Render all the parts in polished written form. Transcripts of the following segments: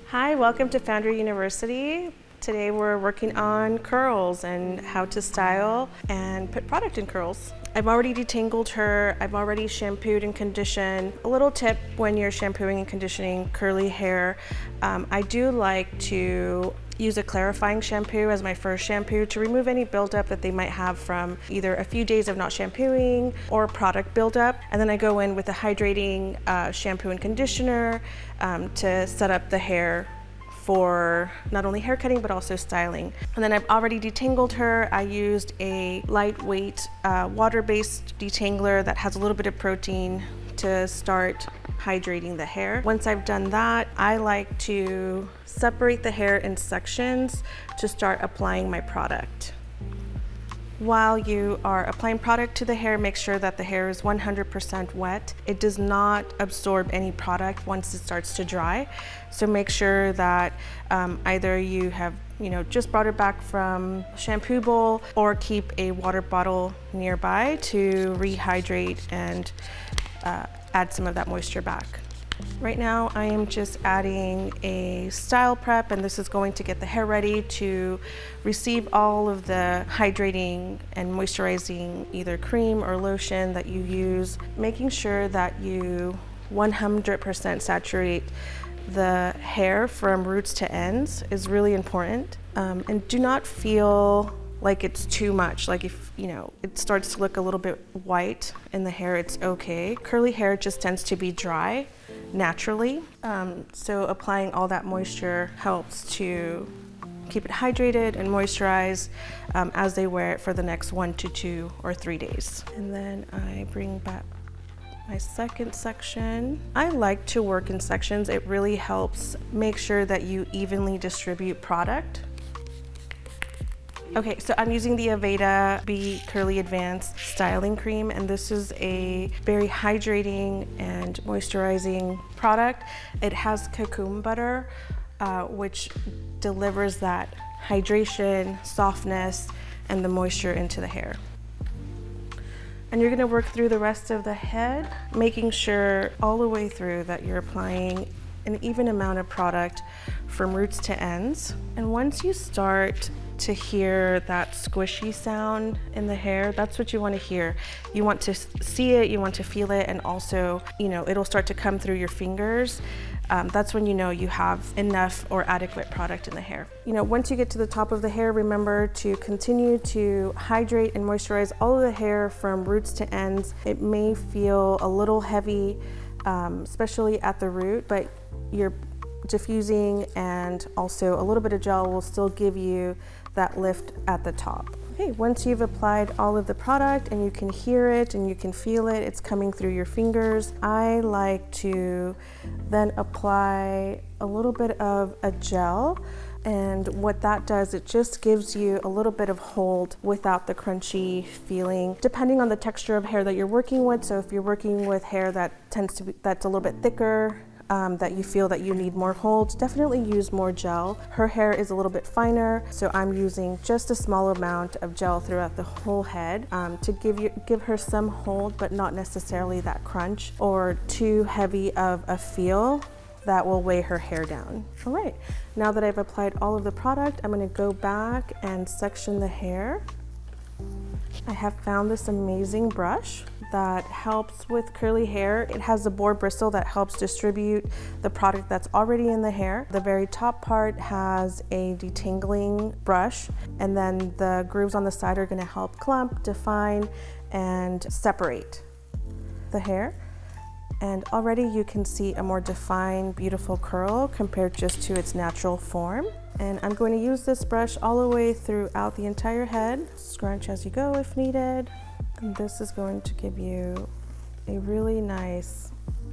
Hi, welcome to Foundry University. Today we're working on curls and how to style and put product in curls. I've already detangled her, I've already shampooed and conditioned. A little tip when you're shampooing and conditioning curly hair, I do like to use a clarifying shampoo as my first shampoo to remove any buildup that they might have from either a few days of not shampooing or product buildup. And then I go in with a hydrating shampoo and conditioner to set up the hair for not only hair cutting but also styling. And then I've already detangled her. I used a lightweight water-based detangler that has a little bit of protein to start hydrating the hair. Once I've done that, I like to separate the hair in sections to start applying my product. While you are applying product to the hair, make sure that the hair is 100% wet. It does not absorb any product once it starts to dry. So make sure that either you have just brought it back from shampoo bowl or keep a water bottle nearby to rehydrate and add some of that moisture back. Right now I am just adding a style prep, and this is going to get the hair ready to receive all of the hydrating and moisturizing either cream or lotion that you use, making sure that you 100% saturate the hair from roots to ends is really important. And do not feel like it's too much. Like if it starts to look a little bit white in the hair, it's okay. Curly hair just tends to be dry naturally, so applying all that moisture helps to keep it hydrated and moisturized as they wear it for the next 1 to 2 or 3 days. And then I bring back my second section. I like to work in sections. It really helps make sure that you evenly distribute product. Okay, so I'm using the Aveda Be Curly Advanced Styling Cream, and this is a very hydrating and moisturizing product. It has cocoon butter, which delivers that hydration, softness, and the moisture into the hair. And you're gonna work through the rest of the head, making sure all the way through that you're applying an even amount of product from roots to ends. And once you start to hear that squishy sound in the hair, that's what you want to hear. You want to see it, you want to feel it, and also, it'll start to come through your fingers. That's when you know you have enough or adequate product in the hair. Once you get to the top of the hair, remember to continue to hydrate and moisturize all of the hair from roots to ends. It may feel a little heavy, especially at the root, but you're diffusing and also a little bit of gel will still give you that lift at the top. Okay, once you've applied all of the product and you can hear it and you can feel it, it's coming through your fingers, I like to then apply a little bit of a gel. And what that does, it just gives you a little bit of hold without the crunchy feeling, depending on the texture of hair that you're working with. So if you're working with hair that that's a little bit thicker, that you feel that you need more hold, definitely use more gel. Her hair is a little bit finer, so I'm using just a small amount of gel throughout the whole head to give her some hold, but not necessarily that crunch or too heavy of a feel that will weigh her hair down. All right, now that I've applied all of the product, I'm gonna go back and section the hair. I have found this amazing brush that helps with curly hair. It has a boar-bristle that helps distribute the product that's already in the hair. The very top part has a detangling brush, and then the grooves on the side are gonna help clump, define, and separate the hair. And already you can see a more defined, beautiful curl compared just to its natural form. And I'm going to use this brush all the way throughout the entire head. Scrunch as you go if needed. And this is going to give you a really nice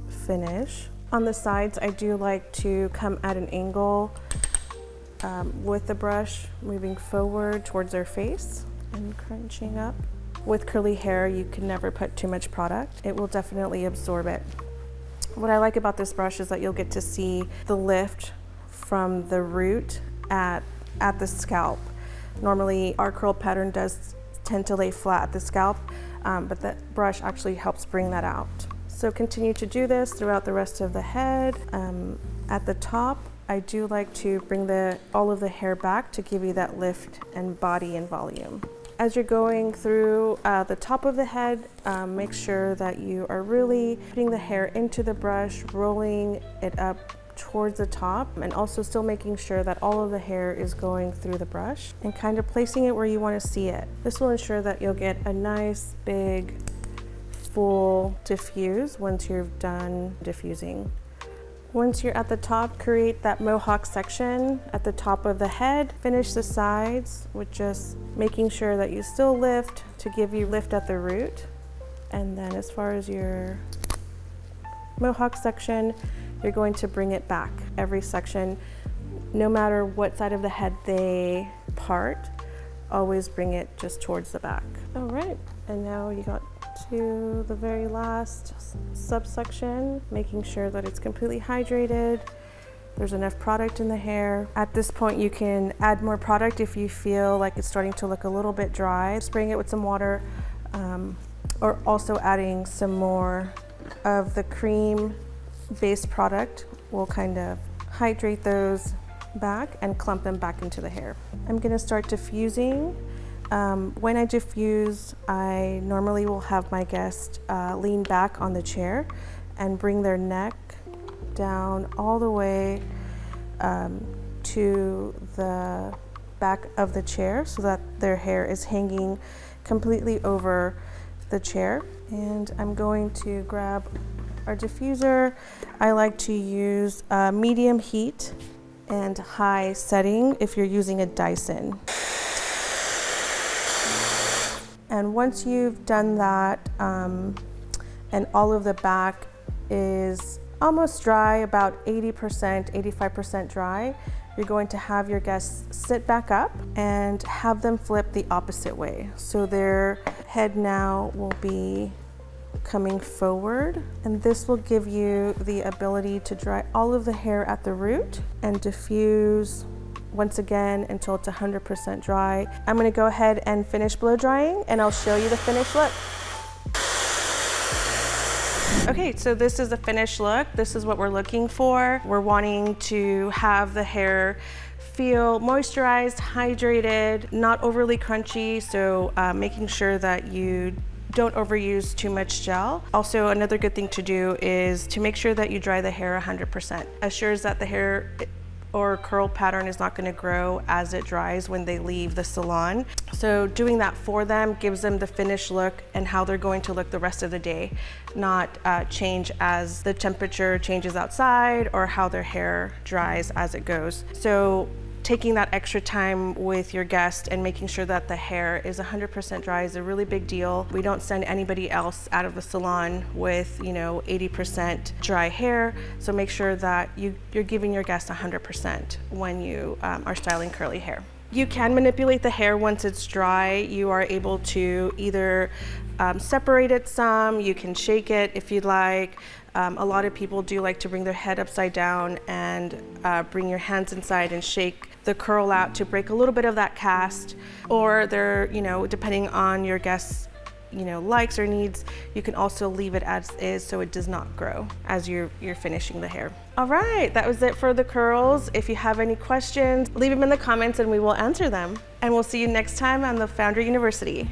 finish. On the sides, I do like to come at an angle with the brush, moving forward towards her face and crunching up. With curly hair, you can never put too much product. It will definitely absorb it. What I like about this brush is that you'll get to see the lift from the root at the scalp. Normally, our curl pattern does tend to lay flat at the scalp, but that brush actually helps bring that out. So continue to do this throughout the rest of the head. At the top, I do like to bring all of the hair back to give you that lift and body and volume. As you're going through the top of the head, make sure that you are really putting the hair into the brush, rolling it up towards the top, and also still making sure that all of the hair is going through the brush and kind of placing it where you want to see it. This will ensure that you'll get a nice big full diffuse once you're done diffusing. Once you're at the top, create that mohawk section at the top of the head. Finish the sides with just making sure that you still lift to give you lift at the root. And then as far as your mohawk section, you're going to bring it back. Every section, no matter what side of the head they part, always bring it just towards the back. All right, and now you got to the very last subsection, making sure that it's completely hydrated. There's enough product in the hair. At this point, you can add more product if you feel like it's starting to look a little bit dry. Spraying it with some water, or also adding some more of the cream-based product will kind of hydrate those back and clump them back into the hair. I'm gonna start diffusing. When I diffuse, I normally will have my guest lean back on the chair and bring their neck down all the way to the back of the chair so that their hair is hanging completely over the chair. And I'm going to grab our diffuser. I like to use medium heat and high setting if you're using a Dyson. And once you've done that, and all of the back is almost dry, about 80%, 85% dry, you're going to have your guests sit back up and have them flip the opposite way. So their head now will be coming forward, and this will give you the ability to dry all of the hair at the root and diffuse once again until it's 100% dry. I'm gonna go ahead and finish blow drying and I'll show you the finished look. Okay, so this is the finished look. This is what we're looking for. We're wanting to have the hair feel moisturized, hydrated, not overly crunchy, so making sure that you don't overuse too much gel. Also, another good thing to do is to make sure that you dry the hair 100%. Assures that the hair or curl pattern is not going to grow as it dries when they leave the salon. So doing that for them gives them the finished look and how they're going to look the rest of the day, not change as the temperature changes outside or how their hair dries as it goes. So taking that extra time with your guest and making sure that the hair is 100% dry is a really big deal. We don't send anybody else out of the salon with 80% dry hair, so make sure that you're giving your guest 100% when you are styling curly hair. You can manipulate the hair once it's dry. You are able to either separate it some, you can shake it if you'd like. A lot of people do like to bring their head upside down and bring your hands inside and shake the curl out to break a little bit of that cast. Or they're, depending on your guest's, likes or needs, you can also leave it as is so it does not grow as you're finishing the hair. All right, that was it for the curls. If you have any questions, leave them in the comments and we will answer them. And we'll see you next time on the Foundry University.